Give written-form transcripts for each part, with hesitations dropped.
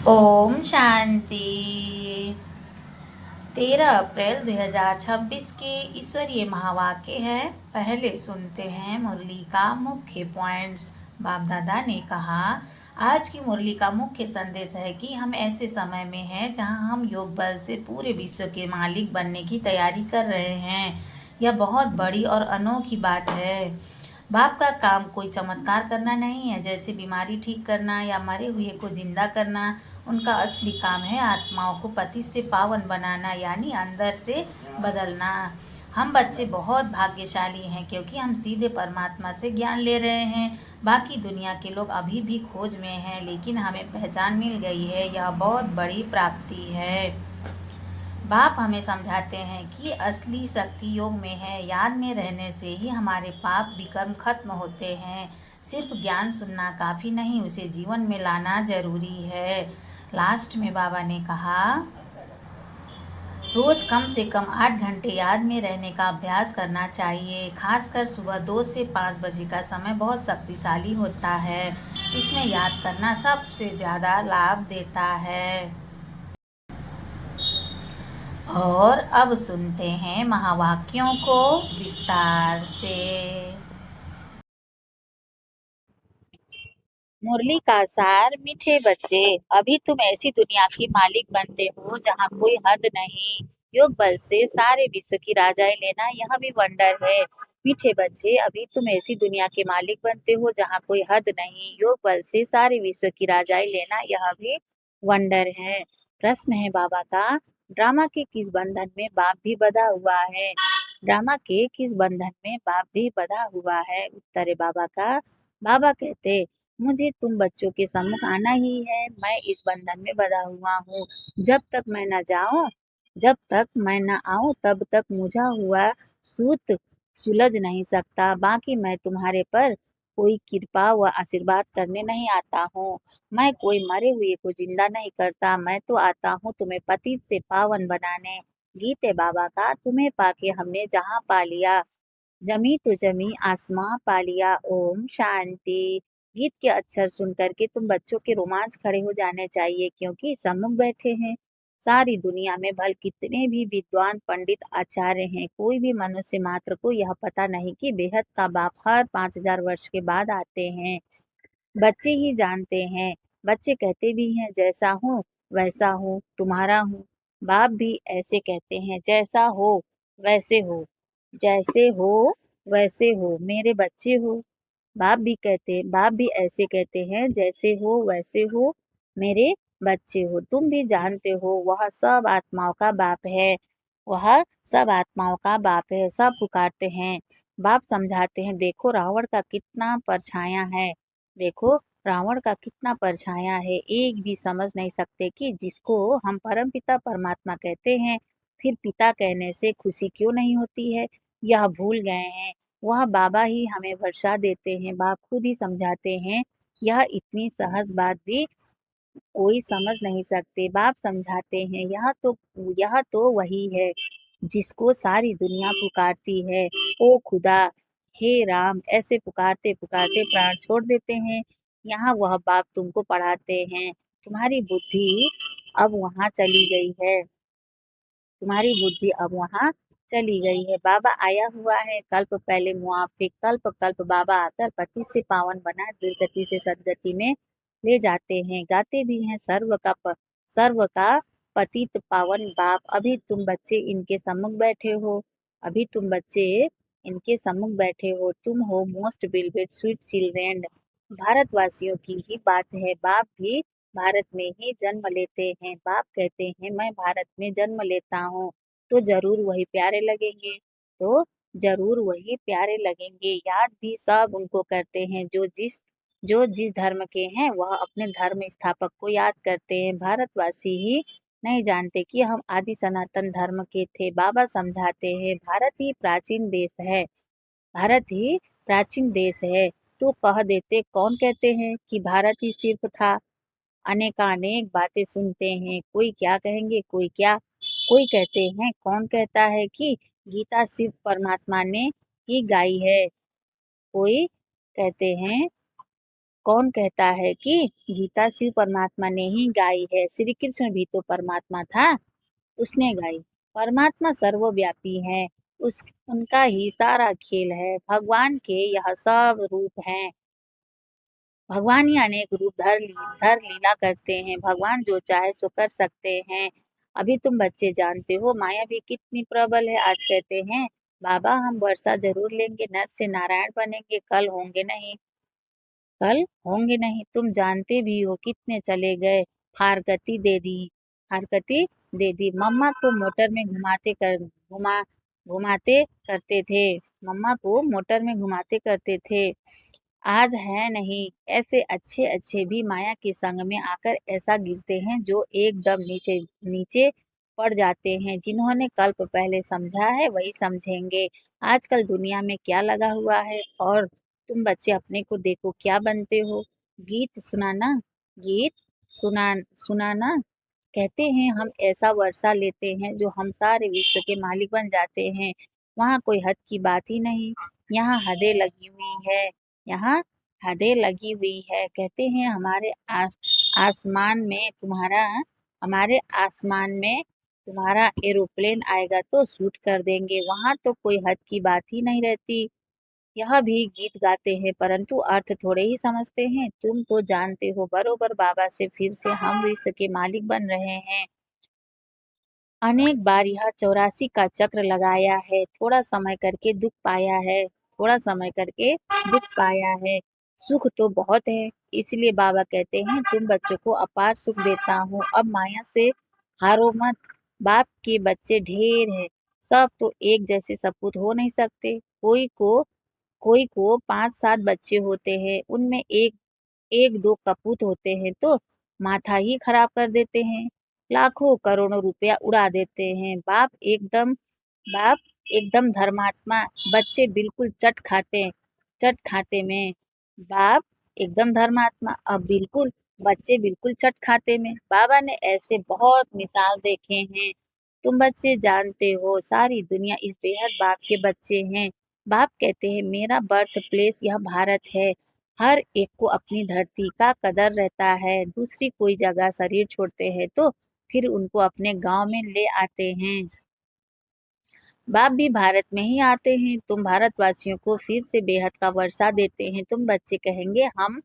ओम शांति। 13 अप्रैल 2026 के ईश्वरीय महावाक्य है। पहले सुनते हैं मुरली का मुख्य पॉइंट्स। बाप दादा ने कहा, आज की मुरली का मुख्य संदेश है कि हम ऐसे समय में हैं जहां हम योग बल से पूरे विश्व के मालिक बनने की तैयारी कर रहे हैं। यह बहुत बड़ी और अनोखी बात है। बाप का काम कोई चमत्कार करना नहीं है, जैसे बीमारी ठीक करना या मरे हुए को जिंदा करना। उनका असली काम है आत्माओं को पतित से पावन बनाना, यानी अंदर से बदलना। हम बच्चे बहुत भाग्यशाली हैं क्योंकि हम सीधे परमात्मा से ज्ञान ले रहे हैं। बाकी दुनिया के लोग अभी भी खोज में हैं, लेकिन हमें पहचान मिल गई है। यह बहुत बड़ी प्राप्ति है। बाप हमें समझाते हैं कि असली शक्ति योग में है। याद में रहने से ही हमारे पाप विकर्म खत्म होते हैं। सिर्फ ज्ञान सुनना काफ़ी नहीं, उसे जीवन में लाना जरूरी है। लास्ट में बाबा ने कहा, रोज कम से कम 8 घंटे याद में रहने का अभ्यास करना चाहिए। खासकर सुबह 2 से 5 बजे का समय बहुत शक्तिशाली होता है। इसमें याद करना सबसे ज़्यादा लाभ देता है। और अब सुनते हैं महावाक्यों को विस्तार से। मुरली का सार। मीठे बच्चे, अभी तुम ऐसी दुनिया के मालिक बनते हो जहाँ कोई हद नहीं। योग बल से सारे विश्व की राजाई लेना यह भी वंडर है। मीठे बच्चे, अभी तुम ऐसी दुनिया के मालिक बनते हो जहाँ कोई हद नहीं। योग बल से सारे विश्व की राजाई लेना यह भी वंडर है। प्रश्न है बाबा का, ड्रामा के किस बंधन में बाप भी बंधा हुआ है? ड्रामा के किस बंधन में बाप भी बंधा हुआ है? उत्तर है बाबा का, बाबा कहते, मुझे तुम बच्चों के सम्मुख आना ही है। मैं इस बंधन में बंधा हुआ हूँ। जब तक मैं न आऊं तब तक मुझा हुआ सूत सुलझ नहीं सकता। बाकी मैं तुम्हारे पर कोई कृपा व आशीर्वाद करने नहीं आता हूँ। मैं कोई मरे हुए को जिंदा नहीं करता। मैं तो आता हूँ तुम्हें पतित से पावन बनाने। गीत है बाबा का, तुम्हें पाके हमने जहाँ पा लिया, जमी तो जमी आसमां पा लिया। ओम शांति। गीत के अक्षर सुन करके तुम बच्चों के रोमांच खड़े हो जाने चाहिए, क्योंकि सम्मुख बैठे हैं सारी दुनिया में भल कितने भी विद्वान पंडित आचार्य हैं, कोई भी मनुष्य मात्र को यह पता नहीं कि बेहद का बाप हर 5000 वर्ष के बाद आते हैं। बच्चे ही जानते हैं। बच्चे कहते भी हैं, जैसा हूँ वैसा हूँ, तुम्हारा हूँ। बाप भी ऐसे कहते हैं, जैसा हो वैसे हो, जैसे हो वैसे हो, मेरे बच्चे हो। बाप भी ऐसे कहते हैं, जैसे हो वैसे हो, मेरे बच्चे हो। तुम भी जानते हो वह सब आत्माओं का बाप है। वह सब आत्माओं का बाप है। सब पुकारते हैं। बाप समझाते हैं, देखो रावण का कितना परछाया है। देखो रावण का कितना परछाया है। एक भी समझ नहीं सकते कि जिसको हम परमपिता परमात्मा कहते हैं, फिर पिता कहने से खुशी क्यों नहीं होती है, यह भूल गए हैं। वह बाबा ही हमें वर्षा देते हैं। बाप खुद ही समझाते हैं, यह इतनी सहज बात भी कोई समझ नहीं सकते। बाप समझाते हैं, यह तो वही है जिसको सारी दुनिया पुकारती है। ओ खुदा, हे राम, ऐसे पुकारते पुकारते प्राण छोड़ देते हैं। यहाँ वह बाप तुमको पढ़ाते हैं। तुम्हारी बुद्धि अब वहाँ चली गई है। तुम्हारी बुद्धि अब वहाँ चली गई है। बाबा आया हुआ है। कल्प पहले मुआफिक, कल्प कल्प बाबा आकर पति से पावन बना दुर्गति से सदगति में ले जाते हैं। गाते भी हैं, सर्व का पतित पावन बाप। अभी तुम बच्चे इनके सम्मुख बैठे हो। तुम हो मोस्ट बिलवेड स्वीट चिल्ड्रेन। भारतवासियों की ही बात है। बाप भी भारत में ही जन्म लेते हैं। बाप कहते हैं, मैं भारत में जन्म लेता हूँ तो जरूर वही प्यारे लगेंगे, तो जरूर वही प्यारे लगेंगे। याद भी सब उनको करते हैं जो जिस धर्म के हैं। वह अपने धर्म स्थापक को याद करते हैं। भारतवासी ही नहीं जानते कि हम आदि सनातन धर्म के थे। बाबा समझाते हैं, भारत ही प्राचीन देश है। तो कह देते, कौन कहते हैं कि भारत ही सिर्फ था? अनेकानेक बातें सुनते हैं। कोई क्या कहेंगे, कोई क्या। कोई कहते हैं, कौन कहता है कि गीता शिव परमात्मा ने ही गाई है। कोई कहते हैं कौन कहता है कि गीता शिव परमात्मा ने ही गाई है? श्री कृष्ण भी तो परमात्मा था, उसने गाई। परमात्मा सर्वव्यापी है, उस उनका ही सारा खेल है। भगवान के यह सब रूप हैं। भगवान ही अनेक रूप धर लीला करते हैं। भगवान जो चाहे सो कर सकते हैं। अभी तुम बच्चे जानते हो माया भी कितनी प्रबल है। आज कहते हैं बाबा हम वर्षा जरूर लेंगे, नर से नारायण बनेंगे, कल होंगे नहीं। तुम जानते भी हो कितने चले गए। फारगती दे दी फारगती दे दी। मम्मा को मोटर में घुमाते करते थे। मम्मा को मोटर में घुमाते करते थे। आज है नहीं। ऐसे अच्छे अच्छे भी माया के संग में आकर ऐसा गिरते हैं जो एकदम नीचे नीचे पड़ जाते हैं। जिन्होंने कल्प पहले समझा है वही समझेंगे आजकल दुनिया में क्या लगा हुआ है। और तुम बच्चे अपने को देखो क्या बनते हो। गीत सुनाना गीत सुनाना कहते हैं हम ऐसा वर्षा लेते हैं जो हम सारे विश्व के मालिक बन जाते हैं। वहाँ कोई हद की बात ही नहीं। यहाँ हदें लगी हुई है। यहाँ हदें लगी हुई है। कहते हैं आसमान में तुम्हारा हमारे आसमान में तुम्हारा एरोप्लेन आएगा तो शूट कर देंगे। वहाँ तो कोई हद की बात ही नहीं रहती। यह भी गीत गाते हैं परंतु अर्थ थोड़े ही समझते हैं। तुम तो जानते हो बरोबर बाबा से फिर से हम विश्व के मालिक बन रहे हैं। अनेक बार यह 84 का चक्र लगाया है। थोड़ा समय करके दुख पाया है। सुख तो बहुत है। इसलिए बाबा कहते हैं तुम बच्चों को अपार सुख देता हूँ। अब माया से हारो मत। बाप के बच्चे ढेर है। सब तो एक जैसे सपूत हो नहीं सकते। कोई को 5-7 बच्चे होते हैं। उनमें एक एक दो कपूत होते हैं तो माथा ही खराब कर देते हैं। लाखों करोड़ों रुपया उड़ा देते हैं। बाप एकदम धर्मात्मा। बच्चे बिल्कुल चट खाते में। बाप एकदम धर्मात्मा। अब बिल्कुल बच्चे बिल्कुल चट खाते में। बाबा ने ऐसे बहुत मिसाल देखे हैं। तुम बच्चे जानते हो सारी दुनिया इस बेहद बाप के बच्चे हैं। बाप कहते हैं मेरा बर्थ प्लेस यह भारत है। हर एक को अपनी धरती का कदर रहता है। दूसरी कोई जगह शरीर छोड़ते हैं तो फिर उनको अपने गांव में ले आते हैं। बाप भी भारत में ही आते हैं। तुम भारतवासियों को फिर से बेहद का वर्षा देते हैं। तुम बच्चे कहेंगे हम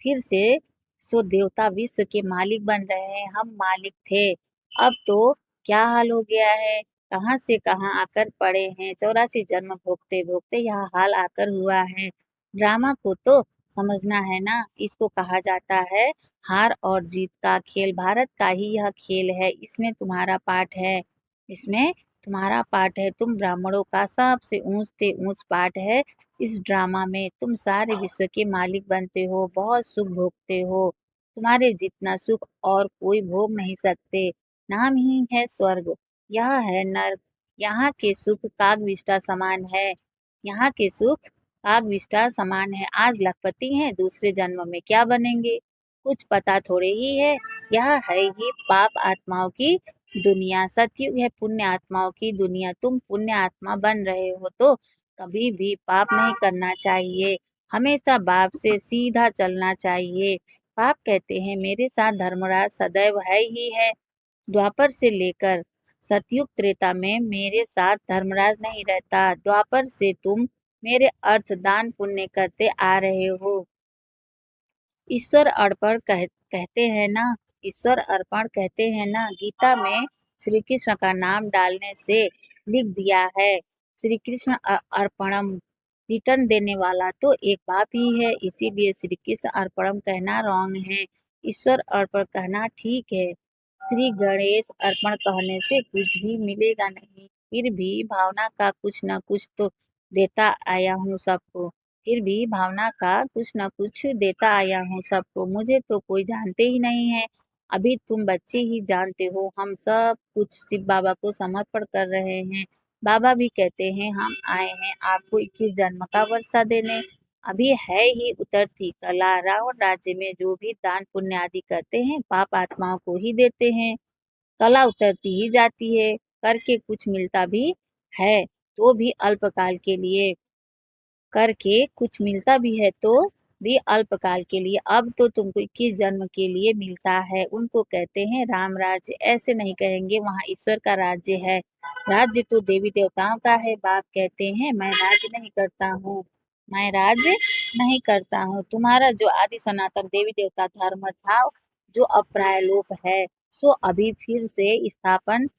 फिर से सो देवता विश्व के मालिक बन रहे हैं। हम मालिक थे अब तो क्या हाल हो गया है। कहाँ से कहाँ आकर पड़े हैं। 84 जन्म भोगते भोगते यह हाल आकर हुआ है। ड्रामा को तो समझना है ना। इसको कहा जाता है हार और जीत का खेल। भारत का ही यह खेल है। इसमें तुम्हारा पार्ट है। तुम ब्राह्मणों का सबसे ऊंचते ऊंच पार्ट है। इस ड्रामा में तुम सारे विश्व के मालिक बनते हो। बहुत सुख भोगते हो। तुम्हारे जितना सुख और कोई भोग नहीं सकते। नाम ही है स्वर्ग, यह है नर्क। यहाँ के सुख कागविष्टा समान है। यहाँ के सुख कागविष्टा समान है। आज लखपति हैं दूसरे जन्म में क्या बनेंगे कुछ पता थोड़े ही है। यह है ही पाप आत्माओं की दुनिया। सतयुग है पुण्य आत्माओं की दुनिया। तुम पुण्य आत्मा बन रहे हो तो कभी भी पाप नहीं करना चाहिए। हमेशा बाप से सीधा चलना चाहिए। बाप कहते हैं मेरे साथ धर्मराज सदैव है ही है। द्वापर से लेकर सतयुग त्रेता में मेरे साथ धर्मराज नहीं रहता। द्वापर से तुम मेरे अर्थ दान पुण्य करते आ रहे हो। ईश्वर अर्पण कहते हैं ना। ईश्वर अर्पण कहते हैं ना। गीता में श्री कृष्ण का नाम डालने से लिख दिया है श्री कृष्ण अर्पणम। रिटर्न देने वाला तो एक बाप ही है। इसीलिए श्री कृष्ण अर्पणम कहना रॉन्ग है। ईश्वर अर्पण कहना ठीक है। श्री गणेश अर्पण कहने से कुछ भी मिलेगा नहीं। फिर भी भावना का कुछ न कुछ तो देता आया हूँ सबको। फिर भी भावना का कुछ न कुछ देता आया हूँ सबको। मुझे तो कोई जानते ही नहीं है। अभी तुम बच्चे ही जानते हो। हम सब कुछ शिव बाबा को समर्पण कर रहे हैं। बाबा भी कहते हैं हम आए हैं आपको 21 जन्म का वर्षा देने। अभी है ही उतरती कला। रावण राज्य में जो भी दान पुण्य आदि करते हैं पाप आत्माओं को ही देते हैं। कला उतरती ही जाती है। करके कुछ मिलता भी है तो भी अल्पकाल के लिए। करके कुछ मिलता भी है तो भी अल्पकाल के लिए। अब तो तुमको 21 जन्म के लिए मिलता है। उनको कहते हैं राम राज्य। ऐसे नहीं कहेंगे, वहाँ ईश्वर का राज्य है। राज्य तो देवी देवताओं का है। बाप कहते हैं मैं राज्य नहीं करता हूँ, मैं राज्य नहीं करता हूँ। तुम्हारा जो आदि सनातन देवी देवता धर्म था, जो अब प्रायलोप है, सो अभी फिर से स्थापन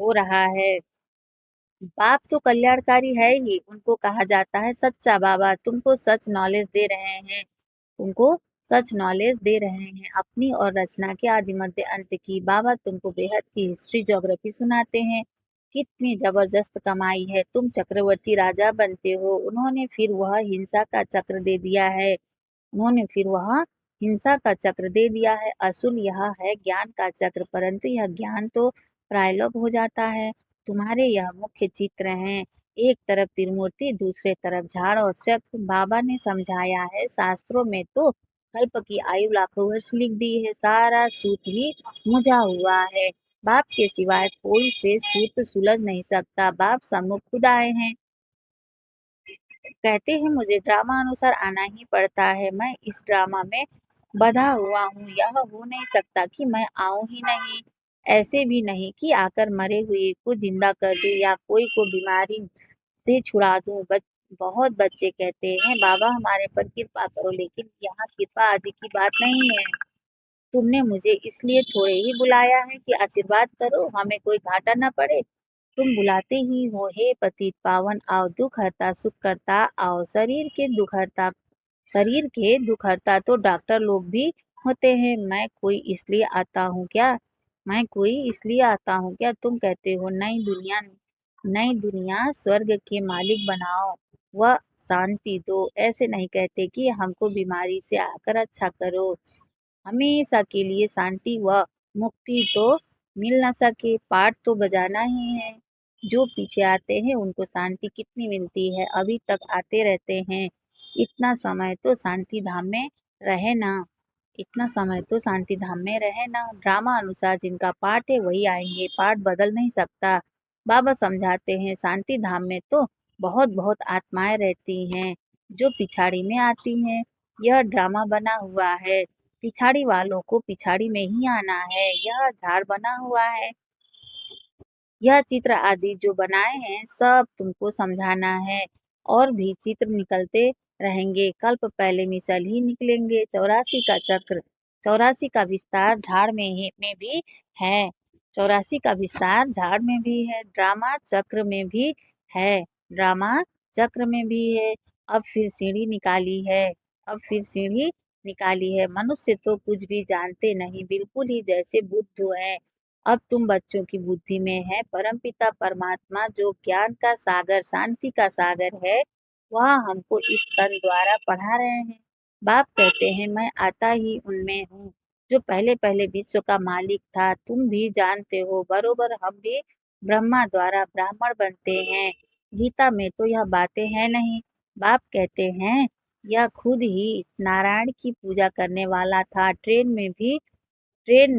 हो रहा है। बाप तो कल्याणकारी है ही, उनको कहा जाता है सच्चा बाबा। तुमको सच नॉलेज दे रहे हैं, तुमको सच नॉलेज दे रहे हैं अपनी और रचना के आदि मध्य अंत की। बाबा तुमको बेहद की हिस्ट्री ज्योग्राफी सुनाते हैं। कितनी जबरदस्त कमाई है, तुम चक्रवर्ती राजा बनते हो, उन्होंने फिर वह हिंसा का चक्र दे दिया है। उन्होंने फिर वह हिंसा का चक्र दे दिया है। असूल यह है ज्ञान का चक्र, परंतु यह ज्ञान तो प्रायलोप हो जाता है। तुम्हारे यह मुख्य चित्र हैं, एक तरफ त्रिमूर्ति, दूसरे तरफ झाड़ और चक्र। बाबा ने समझाया है, शास्त्रों में तो कल्प की आयु लाखों वर्ष लिख दी है, सारा सूत ही मुझा हुआ है। बाप के सिवाय कोई से सूत सुलझ नहीं सकता। बाप सम्मुख खुद आए हैं, कहते हैं मुझे ड्रामा अनुसार आना ही पड़ता है। मैं इस ड्रामा में बंधा हुआ हूँ, यह हो नहीं सकता कि मैं आऊं ही नहीं। ऐसे भी नहीं कि आकर मरे हुए को जिंदा कर दूं या कोई को बीमारी से छुड़ा दूं। बहुत बच्चे कहते हैं बाबा हमारे पर कृपा करो, लेकिन यहाँ कृपा आदि की बात नहीं है। तुमने मुझे इसलिए थोड़े ही बुलाया है कि आशीर्वाद करो, हमें कोई घाटा न पड़े। तुम बुलाते ही हो, हे पतित पावन आओ, दुख हरता सुख करता आओ। शरीर के दुख हरता तो डॉक्टर लोग भी होते हैं। मैं कोई इसलिए आता हूँ क्या? तुम कहते हो नई दुनिया स्वर्ग के मालिक बनाओ, वह शांति दो। ऐसे नहीं कहते कि हमको बीमारी से आकर अच्छा करो। हमेशा के लिए शांति व मुक्ति तो मिल न सके, पाठ तो बजाना ही है। जो पीछे आते हैं उनको शांति कितनी मिलती है, अभी तक आते रहते हैं। इतना समय तो शांति धाम में रहे ना, इतना समय तो शांति धाम में रहे ना। ड्रामा अनुसार जिनका पाठ है वही आएंगे, पाठ बदल नहीं सकता। बाबा समझाते हैं शांति धाम में तो बहुत बहुत आत्माएं रहती हैं, जो पिछाड़ी में आती हैं। यह ड्रामा बना हुआ है, पिछाड़ी वालों को पिछाड़ी में ही आना है। यह झाड़ बना हुआ है, यह चित्र आदि जो बनाए हैं सब तुमको समझाना है। और भी चित्र निकलते रहेंगे, कल्प पहले मिसल ही निकलेंगे। 84 का चक्र, 84 का विस्तार झाड़ में भी है। 84 का विस्तार झाड़ में भी है, ड्रामा चक्र में भी है, ड्रामा चक्र में भी है। अब फिर सीढ़ी निकाली है, अब फिर सीढ़ी निकाली है। मनुष्य तो कुछ भी जानते नहीं, बिल्कुल ही जैसे बुद्ध है। अब तुम बच्चों की बुद्धि में है, परमपिता परमात्मा जो ज्ञान का सागर शांति का सागर है, वह हमको इस तन द्वारा पढ़ा रहे हैं। बाप कहते हैं मैं आता ही उनमें हूँ, जो पहले पहले विश्व का मालिक था। तुम भी जानते हो बरोबर, हम भी ब्रह्मा द्वारा ब्राह्मण बनते हैं। गीता में तो यह बातें हैं नहीं। बाप कहते हैं यह खुद ही नारायण की पूजा करने वाला था। ट्रेन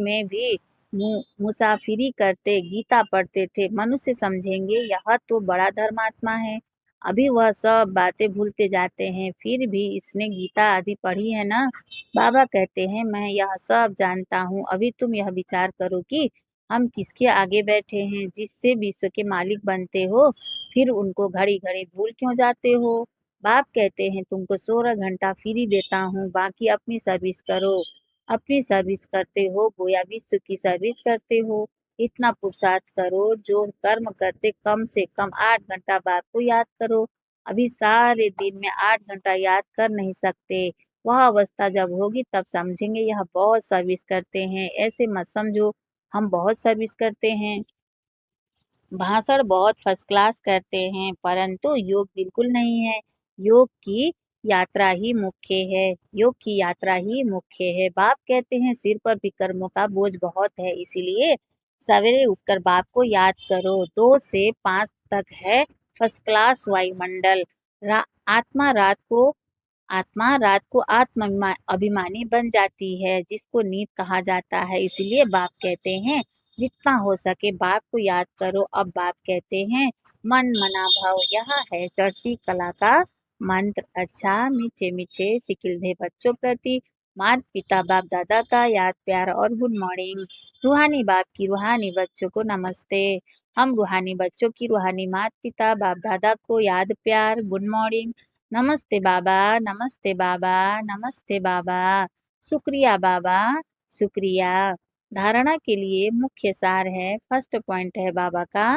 में भी मुसाफिरी करते गीता पढ़ते थे। मनुष्य समझेंगे यह तो बड़ा धर्मात्मा है, अभी वह सब बातें भूलते जाते हैं। फिर भी इसने गीता आदि पढ़ी है ना। बाबा कहते हैं मैं यह सब जानता हूँ, अभी तुम यह विचार करो कि हम किसके आगे बैठे हैं, जिससे विश्व के मालिक बनते हो, फिर उनको घड़ी घड़ी भूल क्यों जाते हो। बाप कहते हैं तुमको 16 घंटा फ्री देता हूँ, बाकी अपनी सर्विस करो। अपनी सर्विस करते हो गोया विश्व की सर्विस करते हो। इतना पुरुषार्थ करो, जो कर्म करते कम से कम 8 घंटा बाप को याद करो। अभी सारे दिन में 8 घंटा याद कर नहीं सकते, वह अवस्था जब होगी तब समझेंगे यह बहुत सर्विस करते हैं। ऐसे मत समझो हम बहुत सर्विस करते हैं, भाषण बहुत फर्स्ट क्लास करते हैं, परंतु योग बिल्कुल नहीं है। योग की यात्रा ही मुख्य है, योग की यात्रा ही मुख्य है। बाप कहते हैं सिर पर भी कर्मों का बोझ बहुत है, इसीलिए सवेरे उठकर बाप को याद करो। 2 से 5 तक है फर्स्ट क्लास वायुमंडल। रा, आत्मा रात को आत्मा रात को अभिमानी बन जाती है, जिसको नींद कहा जाता है। इसलिए बाप कहते हैं जितना हो सके बाप को याद करो। अब बाप कहते हैं मन मना भाव, यह है चढ़ती कला का मंत्र। अच्छा मीठे मीठे सिकिलधे बच्चों प्रति माता पिता बाप दादा का याद प्यार और गुड मॉर्निंग। रूहानी बाप की रूहानी बच्चों को नमस्ते। हम रूहानी बच्चों की रूहानी माता पिता बाप दादा को याद प्यार गुड मॉर्निंग। नमस्ते बाबा, नमस्ते बाबा, नमस्ते बाबा। शुक्रिया बाबा, शुक्रिया। धारणा के लिए मुख्य सार है। फर्स्ट पॉइंट है बाबा का,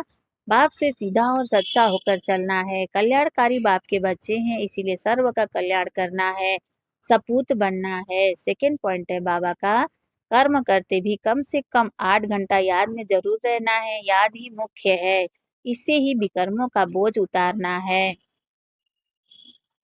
बाप से सीधा और सच्चा होकर चलना है। कल्याणकारी बाप के बच्चे हैं, इसीलिए सर्व का कल्याण करना है, सपूत बनना है। सेकंड पॉइंट है बाबा का, कर्म करते भी कम से कम 8 घंटा याद में जरूर रहना है। याद ही मुख्य है, इससे ही विकर्मों का बोझ उतारना है।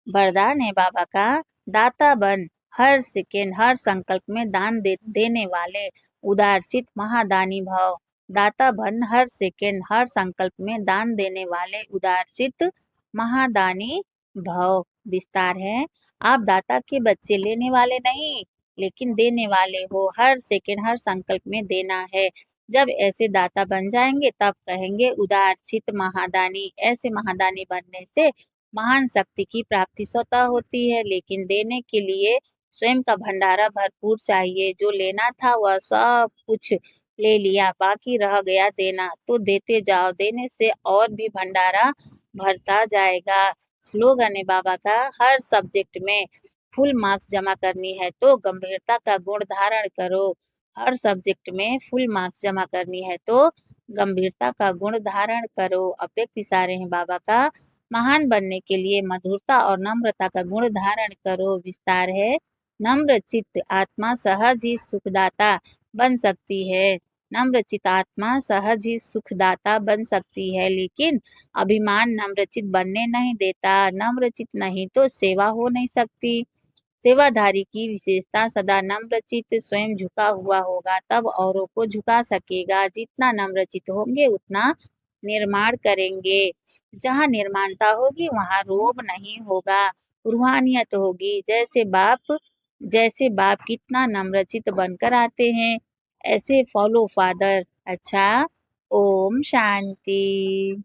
वरदान है बाबा का, दाता बन, हर सेकेंड हर संकल्प में दान देने वाले उदारचित महादानी भव। दाता बन, हर सेकेंड हर संकल्प में दान देने वाले उदारचित महादानी भव। विस्तार है, आप दाता के बच्चे लेने वाले नहीं, लेकिन देने वाले हो। हर सेकेंड हर संकल्प में देना है। जब ऐसे दाता बन जाएंगे तब कहेंगे उदारचित महादानी। ऐसे महादानी बनने से महान शक्ति की प्राप्ति स्वतः होती है, लेकिन देने के लिए स्वयं का भंडारा भरपूर चाहिए। जो लेना था वह सब कुछ ले लिया, बाकी रह गया देना, तो देते जाओ, देने से और भी भंडारा भरता जाएगा। स्लोगन है बाबा का, हर सब्जेक्ट में फुल मार्क्स जमा करनी है तो गंभीरता का गुण धारण करो। हर सब्जेक्ट में फुल मार्क्स जमा करनी है तो गंभीरता का गुण धारण करो। अव्यक्त इशारे हैं बाबा का, महान बनने के लिए मधुरता और नम्रता का गुण धारण करो। विस्तार है, नम्र चित्त आत्मा सहज ही सुखदाता बन सकती है। नम्र चित्त आत्मा सहज ही सुखदाता बन सकती है, लेकिन अभिमान नम्रचित बनने नहीं देता। नम्रचित नहीं तो सेवा हो नहीं सकती। सेवाधारी की विशेषता सदा नम्रचित स्वयं झुका हुआ होगा, तब औरों को झुका सकेगा। जितना नम्रचित होंगे उतना निर्माण करेंगे। जहाँ निर्माणता होगी वहाँ रोब नहीं होगा, रूहानियत होगी। जैसे बाप कितना नम्रचित बनकर आते हैं, ऐसे फॉलो फादर। अच्छा, ओम शांति।